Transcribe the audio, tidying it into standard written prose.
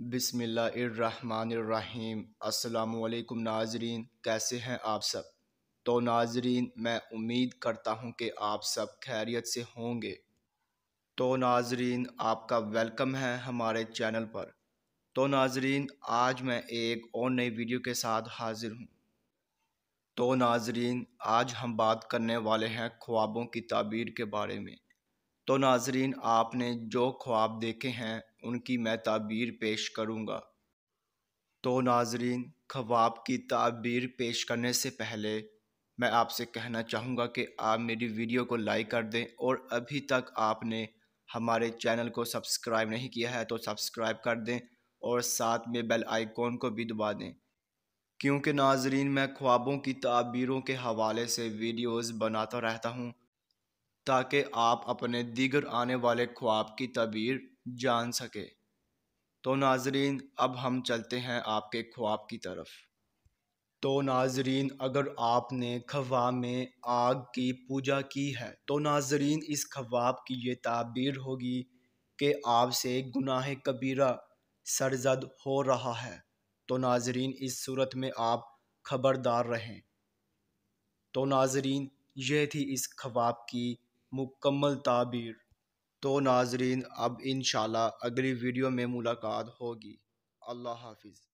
بسم اللہ الرحمن الرحیم۔ السلام علیکم ناظرین، کیسے ہیں آپ سب؟ تو ناظرین، میں امید کرتا ہوں کہ آپ سب خیریت سے ہوں گے۔ تو ناظرین، آپ کا ویلکم ہے ہمارے چینل پر۔ تو ناظرین، آج میں ایک اور نئی ویڈیو کے ساتھ حاضر ہوں۔ تو ناظرین، آج ہم بات کرنے والے ہیں خوابوں کی تعبیر کے بارے میں۔ تو ناظرین، آپ نے جو خواب دیکھے ہیں ان کی میں تعبیر پیش کروں گا۔ تو ناظرین، خواب کی تعبیر پیش کرنے سے پہلے میں آپ سے کہنا چاہوں گا کہ آپ میری ویڈیو کو لائک کر دیں، اور ابھی تک آپ نے ہمارے چینل کو سبسکرائب نہیں کیا ہے تو سبسکرائب کر دیں، اور ساتھ میں بیل آئیکن کو بھی دبا دیں، کیونکہ ناظرین میں خوابوں کی تعبیروں کے حوالے سے ویڈیوز بناتا رہتا ہوں تاکہ آپ اپنے دیگر آنے والے خواب کی تعبیر جان سکے۔ تو ناظرین، اب ہم چلتے ہیں آپ کے خواب کی طرف۔ تو ناظرین، اگر آپ نے خواب میں آگ کی پوجا کی ہے تو ناظرین اس خواب کی یہ تعبیر ہوگی کہ آپ سے گناہ کبیرہ سرزد ہو رہا ہے۔ تو ناظرین، اس صورت میں آپ خبردار رہیں۔ تو ناظرین، یہ تھی اس خواب کی مکمل تعبیر۔ تو ناظرین، اب انشاءاللہ اگلی ویڈیو میں ملاقات ہوگی۔ اللہ حافظ۔